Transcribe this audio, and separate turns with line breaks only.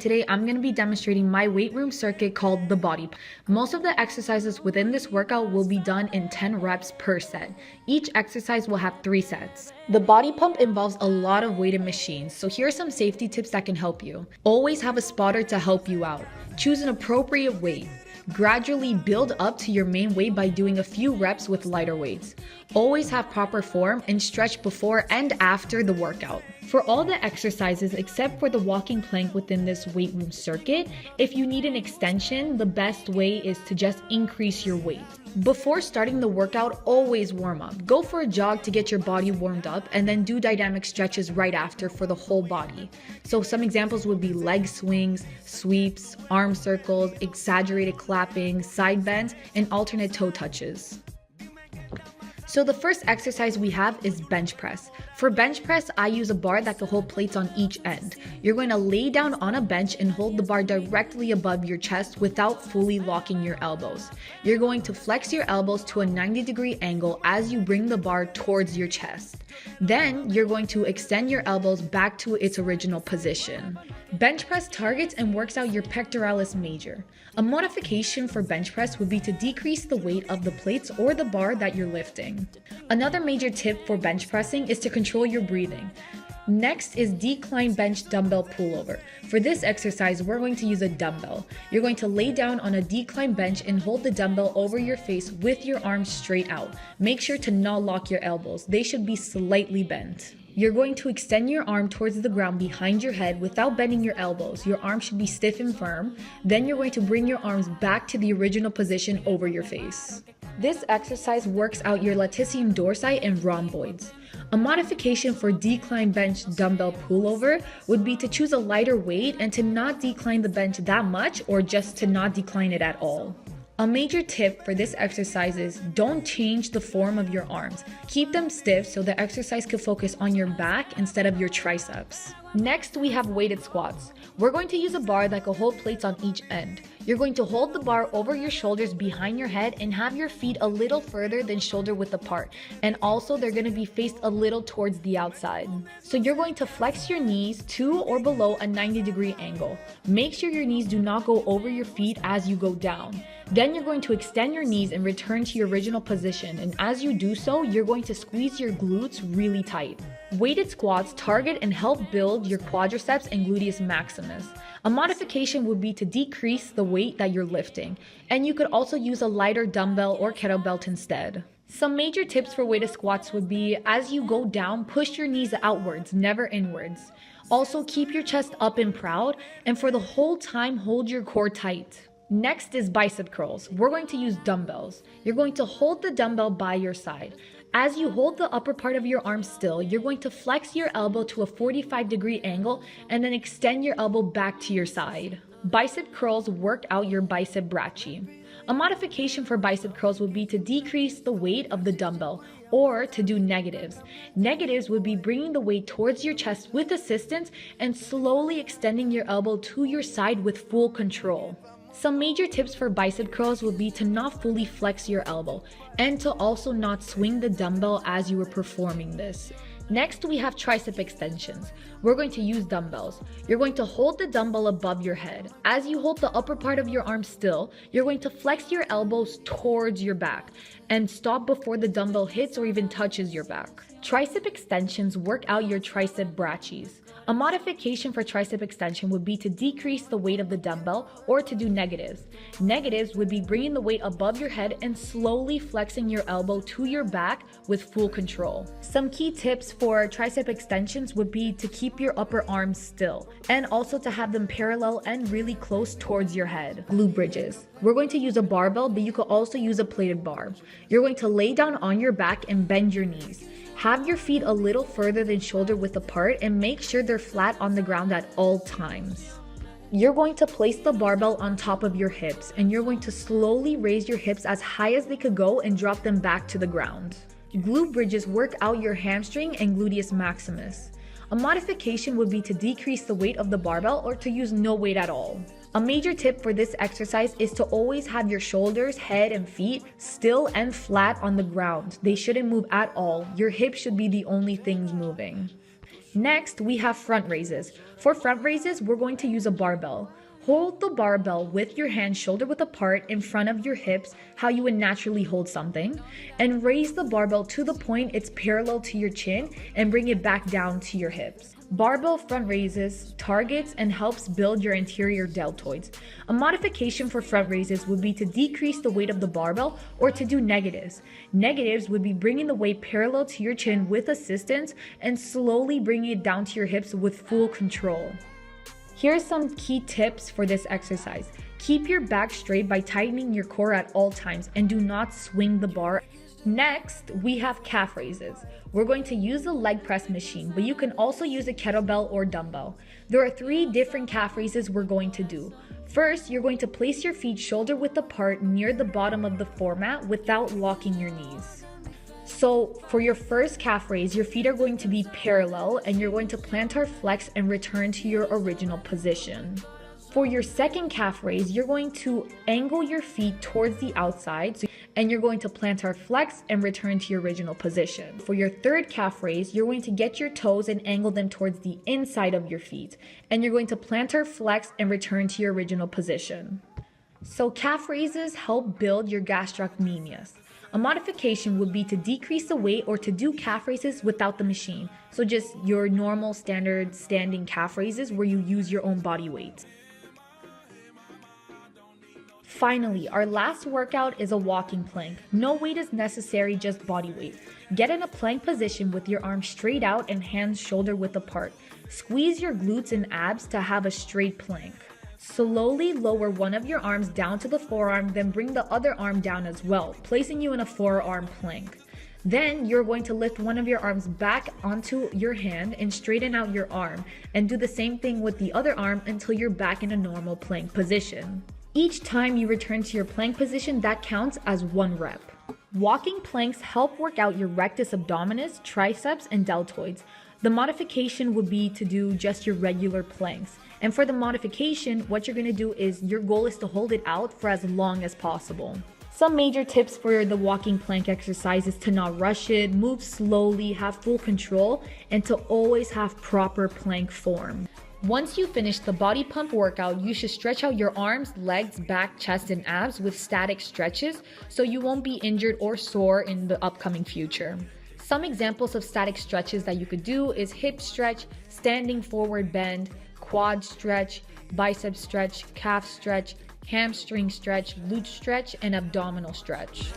Today, I'm going to be demonstrating my weight room circuit called the body pump. Most of the exercises within this workout will be done in 10 reps per set. Each exercise will have 3 sets. The body pump involves a lot of weighted machines, so here are some safety tips that can help you. Always have a spotter to help you out. Choose an appropriate weight. Gradually build up to your main weight by doing a few reps with lighter weights. Always have proper form and stretch before and after the workout. For all the exercises except for the walking plank within this weight room circuit, if you need an extension, the best way is to just increase your weight. Before starting the workout, always warm up. Go for a jog to get your body warmed up and then do dynamic stretches right after for the whole body. So some examples would be leg swings, sweeps, arm circles, exaggerated clapping, side bends, and alternate toe touches. So the first exercise we have is bench press. For bench press, I use a bar that can hold plates on each end. You're going to lay down on a bench and hold the bar directly above your chest without fully locking your elbows. You're going to flex your elbows to a 90-degree angle as you bring the bar towards your chest. Then you're going to extend your elbows back to its original position. Bench press targets and works out your pectoralis major. A modification for bench press would be to decrease the weight of the plates or the bar that you're lifting. Another major tip for bench pressing is to control your breathing. Next is decline bench dumbbell pullover. For this exercise, we're going to use a dumbbell. You're going to lay down on a decline bench and hold the dumbbell over your face with your arms straight out. Make sure to not lock your elbows. They should be slightly bent. You're going to extend your arm towards the ground behind your head without bending your elbows. Your arm should be stiff and firm. Then you're going to bring your arms back to the original position over your face. This exercise works out your latissimus dorsi and rhomboids. A modification for decline bench dumbbell pullover would be to choose a lighter weight and to not decline the bench that much or just to not decline it at all. A major tip for this exercise is don't change the form of your arms. Keep them stiff so the exercise can focus on your back instead of your triceps. Next, we have weighted squats. We're going to use a bar that can hold plates on each end. You're going to hold the bar over your shoulders behind your head and have your feet a little further than shoulder width apart. And also they're going to be faced a little towards the outside. So you're going to flex your knees to or below a 90-degree angle. Make sure your knees do not go over your feet as you go down. Then you're going to extend your knees and return to your original position. And as you do so, you're going to squeeze your glutes really tight. Weighted squats target and help build your quadriceps and gluteus maximus. A modification would be to decrease the weight that you're lifting, and you could also use a lighter dumbbell or kettlebell instead. Some major tips for weighted squats would be, as you go down, push your knees outwards, never inwards. Also, keep your chest up and proud, and for the whole time, hold your core tight. Next is bicep curls. We're going to use dumbbells. You're going to hold the dumbbell by your side. As you hold the upper part of your arm still, you're going to flex your elbow to a 45-degree angle and then extend your elbow back to your side. Bicep curls work out your bicep brachii. A modification for bicep curls would be to decrease the weight of the dumbbell or to do negatives. Negatives would be bringing the weight towards your chest with assistance and slowly extending your elbow to your side with full control. Some major tips for bicep curls would be to not fully flex your elbow and to also not swing the dumbbell as you are performing this. Next, we have tricep extensions. We're going to use dumbbells. You're going to hold the dumbbell above your head. As you hold the upper part of your arm still, you're going to flex your elbows towards your back and stop before the dumbbell hits or even touches your back. Tricep extensions work out your tricep brachii. A modification for tricep extension would be to decrease the weight of the dumbbell or to do negatives. Negatives would be bringing the weight above your head and slowly flexing your elbow to your back with full control. Some key tips for tricep extensions would be to keep your upper arms still and also to have them parallel and really close towards your head. Glute bridges. We're going to use a barbell, but you could also use a plated bar. You're going to lay down on your back and bend your knees. Have your feet a little further than shoulder width apart and make sure they're flat on the ground at all times. You're going to place the barbell on top of your hips and you're going to slowly raise your hips as high as they could go and drop them back to the ground. Glute bridges work out your hamstring and gluteus maximus. A modification would be to decrease the weight of the barbell or to use no weight at all. A major tip for this exercise is to always have your shoulders, head, and feet still and flat on the ground. They shouldn't move at all. Your hips should be the only things moving. Next, we have front raises. For front raises, we're going to use a barbell. Hold the barbell with your hands shoulder width apart in front of your hips, how you would naturally hold something, and raise the barbell to the point it's parallel to your chin and bring it back down to your hips. Barbell front raises targets and helps build your anterior deltoids. A modification for front raises would be to decrease the weight of the barbell or to do negatives. Negatives would be bringing the weight parallel to your chin with assistance and slowly bringing it down to your hips with full control. Here are some key tips for this exercise. Keep your back straight by tightening your core at all times and do not swing the bar. Next, we have calf raises. We're going to use a leg press machine, but you can also use a kettlebell or dumbbell. There are 3 different calf raises we're going to do. First, you're going to place your feet shoulder width apart near the bottom of the floor mat without locking your knees. So for your first calf raise, your feet are going to be parallel and you're going to plantar flex and return to your original position. For your second calf raise, you're going to angle your feet towards the outside and you're going to plantar flex and return to your original position. For your third calf raise, you're going to get your toes and angle them towards the inside of your feet and you're going to plantar flex and return to your original position. So calf raises help build your gastrocnemius. A modification would be to decrease the weight or to do calf raises without the machine. So just your normal standard standing calf raises where you use your own body weight. Finally, our last workout is a walking plank. No weight is necessary, just body weight. Get in a plank position with your arms straight out and hands shoulder width apart. Squeeze your glutes and abs to have a straight plank. Slowly lower one of your arms down to the forearm, then bring the other arm down as well, placing you in a forearm plank. Then you're going to lift one of your arms back onto your hand and straighten out your arm, and do the same thing with the other arm until you're back in a normal plank position. Each time you return to your plank position, that counts as 1 rep. Walking planks help work out your rectus abdominis, triceps, and deltoids. The modification would be to do just your regular planks. And for the modification, what you're gonna do is your goal is to hold it out for as long as possible. Some major tips for the walking plank exercise is to not rush it, move slowly, have full control, and to always have proper plank form. Once you finish the body pump workout, you should stretch out your arms, legs, back, chest, and abs with static stretches so you won't be injured or sore in the upcoming future. Some examples of static stretches that you could do is hip stretch, standing forward bend, quad stretch, bicep stretch, calf stretch, hamstring stretch, glute stretch, and abdominal stretch.